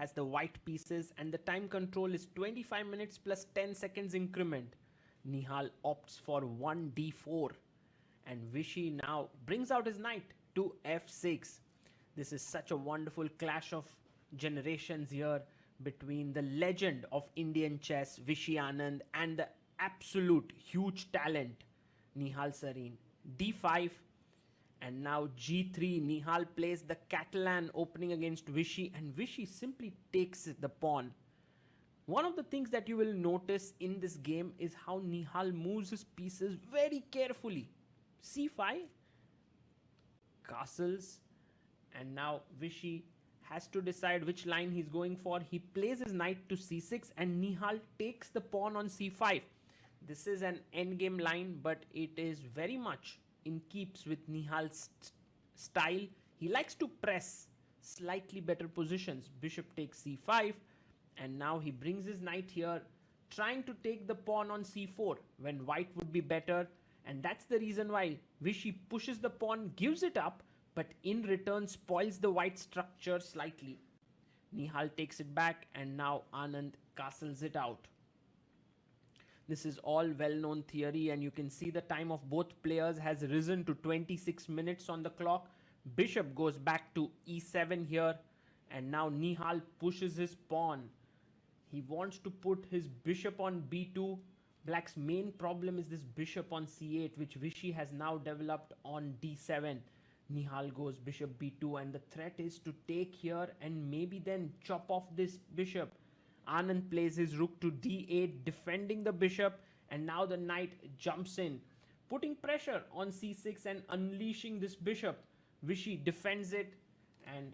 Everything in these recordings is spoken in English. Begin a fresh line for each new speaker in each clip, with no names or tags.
has the white pieces and the time control is 25 minutes plus 10 seconds increment. Nihal opts for 1d4 and Vishy now brings out his knight to f6. This is such a wonderful clash of generations here between the legend of Indian chess, Vishy Anand, and the absolute huge talent, Nihal Sarin. d5 and now g3. Nihal plays the Catalan opening against Vishy and Vishy simply takes the pawn. One of the things that you will notice in this game is how Nihal moves his pieces very carefully. c5, castles, and now Vishy has to decide which line he's going for. He plays his knight to c6 and Nihal takes the pawn on c5. This is an endgame line, but it is very much in keeps with Nihal's style. He likes to press slightly better positions. Bishop takes c5 and now he brings his knight here, trying to take the pawn on c4 when white would be better, and that's the reason why Vishy pushes the pawn, gives it up, but in return spoils the white structure slightly. Nihal takes it back and now Anand castles it out. This is all well-known theory and you can see the time of both players has risen to 26 minutes on the clock. Bishop goes back to e7 here and now Nihal pushes his pawn. He wants to put his bishop on b2. Black's main problem is this bishop on c8, which Vishy has now developed on d7. Nihal goes bishop b2 and the threat is to take here and maybe then chop off this bishop. Anand plays his rook to d8, defending the bishop, and now the knight jumps in, putting pressure on c6 and unleashing this bishop. Vishy defends it, and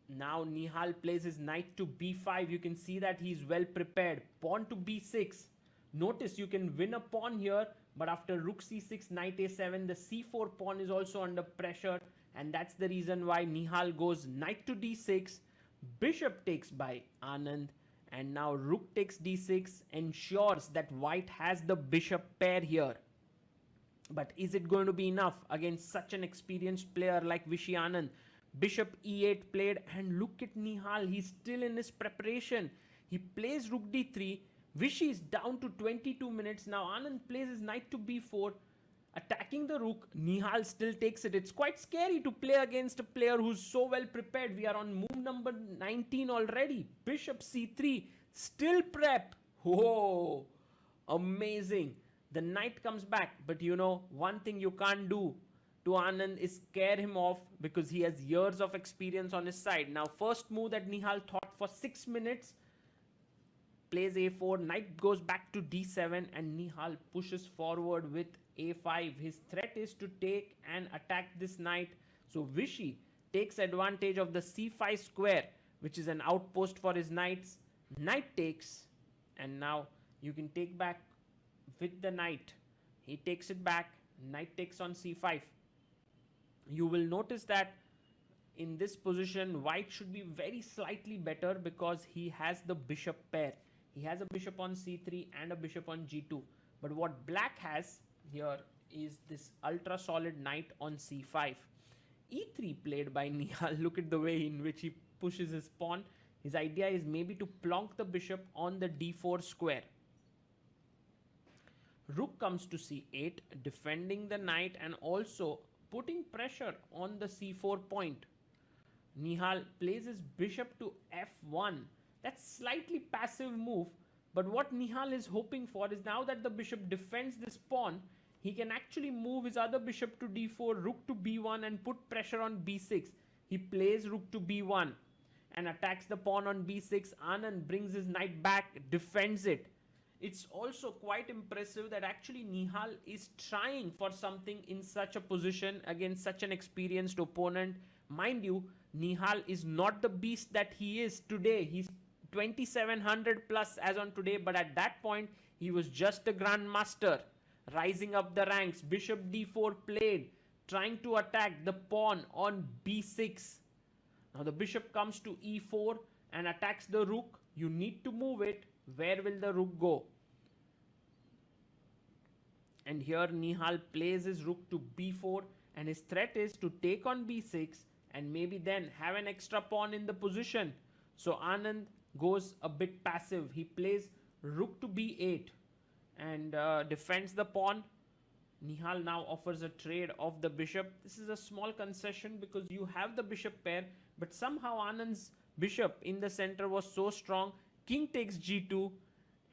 now Nihal plays his knight to b5. You can see that he's well prepared. Pawn to b6. Notice you can win a pawn here, but after rook c6, knight a7, the c4 pawn is also under pressure, and that's the reason why Nihal goes knight to d6, bishop takes by Anand, and now rook takes d6 ensures that white has the bishop pair here. But is it going to be enough against such an experienced player like Vishy Anand? Bishop e8 played, and look at Nihal, he's still in his preparation. He plays rook d3. Vishy is down to 22 minutes. Now Anand plays his knight to b4, attacking the rook. Nihal still takes it. It's quite scary to play against a player who's so well prepared. We are on move number 19 already. Bishop c3, still prep. Whoa, amazing. The knight comes back, but you know, one thing you can't do to Anand is scare him off because he has years of experience on his side. Now first move that Nihal thought for 6 minutes, plays a4, knight goes back to d7 and Nihal pushes forward with a5. His threat is to take and attack this knight. So Vishy takes advantage of the c5 square, which is an outpost for his knights. Knight takes, and now you can take back with the knight. He takes it back, knight takes on c5. You will notice that in this position, white should be very slightly better because he has the bishop pair. He has a bishop on c3 and a bishop on g2. But what black has here is this ultra solid knight on c5. e3 played by Nihal. Look at the way in which he pushes his pawn. His idea is maybe to plonk the bishop on the d4 square. Rook comes to c8, defending the knight and also putting pressure on the c4 point. Nihal plays his bishop to f1. That's slightly passive move, but what Nihal is hoping for is now that the bishop defends this pawn, he can actually move his other bishop to d4, rook to b1 and put pressure on b6. He plays rook to b1 and attacks the pawn on b6. Anand brings his knight back, defends it. It's also quite impressive that actually Nihal is trying for something in such a position against such an experienced opponent. Mind you, Nihal is not the beast that he is today. He's 2700 plus as on today, but at that point he was just a grandmaster rising up the ranks. Bishop d4 played, trying to attack the pawn on b6. Now the bishop comes to e4 and attacks the rook. You need to move it. Where will the rook go? And here Nihal plays his rook to b4 and his threat is to take on b6 and maybe then have an extra pawn in the position. So Anand goes a bit passive. He plays rook to b8 and defends the pawn. Nihal now offers a trade of the bishop. This is a small concession because you have the bishop pair, but somehow Anand's bishop in the center was so strong. King takes g2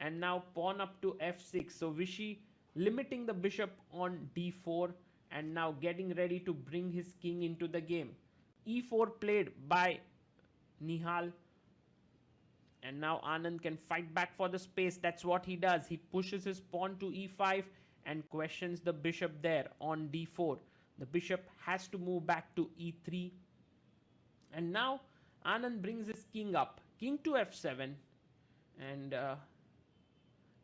and now pawn up to f6. So Vishy limiting the bishop on d4 and now getting ready to bring his king into the game. e4 played by Nihal, and now Anand can fight back for the space. That's what he does. He pushes his pawn to e5 and questions the bishop there on d4. The bishop has to move back to e3. And now Anand brings his king up. King to f7. And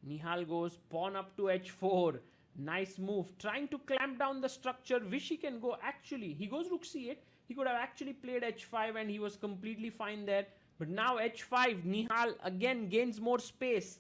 Nihal goes pawn up to h4. Nice move. Trying to clamp down the structure. Vishy can go actually. He goes rook c8. He could have actually played h5 and he was completely fine there. But now h5. Nihal again gains more space.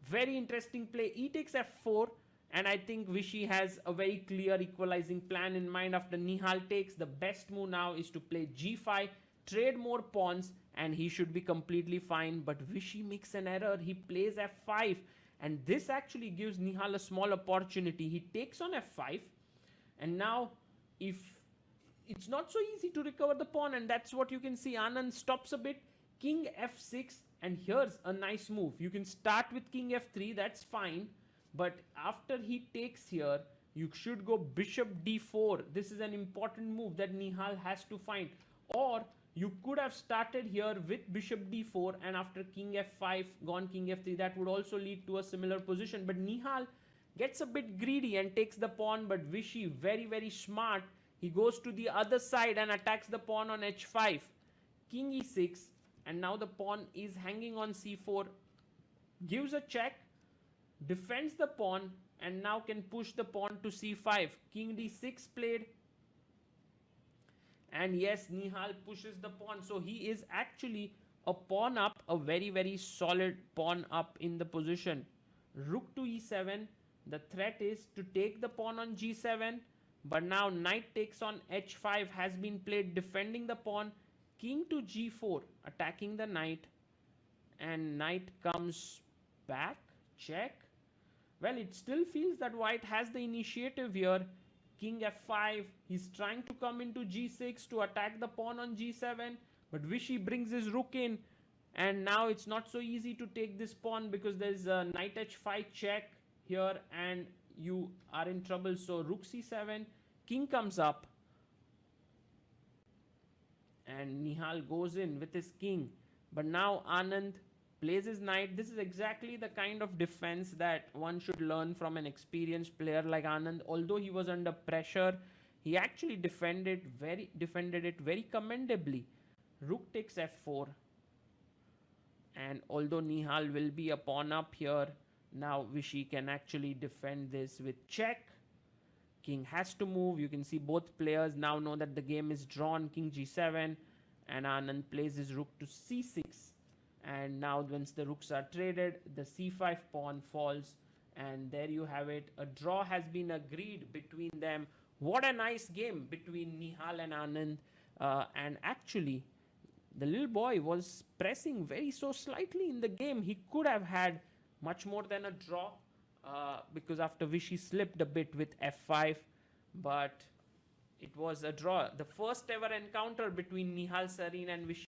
Very interesting play. E takes f4. And I think Vishy has a very clear equalizing plan in mind. After Nihal takes, the best move now is to play g5, trade more pawns, and he should be completely fine. But Vishy makes an error. He plays f5. And this actually gives Nihal a small opportunity. He takes on f5. And now, if it's not so easy to recover the pawn, and that's what you can see. Anand stops a bit. King f6. And here's a nice move. You can start with king f3. That's fine. But after he takes here, you should go bishop d4. This is an important move that Nihal has to find. Or you could have started here with bishop d4 and after king f5, gone king f3. That would also lead to a similar position. But Nihal gets a bit greedy and takes the pawn. But Vishy, very, very smart. He goes to the other side and attacks the pawn on h5. King e6. And now the pawn is hanging on c4. Gives a check. Defends the pawn and now can push the pawn to c5. King d6 played. And yes, Nihal pushes the pawn. So he is actually a pawn up, a very, very solid pawn up in the position. Rook to e7. The threat is to take the pawn on g7. But now knight takes on h5 has been played, defending the pawn. King to g4, attacking the knight. And knight comes back. Check. Well, it still feels that white has the initiative here. King f5. He's trying to come into g6 to attack the pawn on g7. But Vishy brings his rook in. And now it's not so easy to take this pawn because there's a knight h5 check here. And you are in trouble. So rook c7. King comes up. And Nihal goes in with his king. But now Anand plays his knight. This is exactly the kind of defense that one should learn from an experienced player like Anand. Although he was under pressure, he actually defended it very commendably. Rook takes f4. And although Nihal will be a pawn up here, now Vishy can actually defend this with check. King has to move. You can see both players now know that the game is drawn. King g7. And Anand plays his rook to c6. And now once the rooks are traded, the c5 pawn falls. And there you have it. A draw has been agreed between them. What a nice game between Nihal and Anand. And actually, the little boy was pressing very so slightly in the game. He could have had much more than a draw. Because after Vishy slipped a bit with f5. But it was a draw. The first ever encounter between Nihal Sarin and Vishy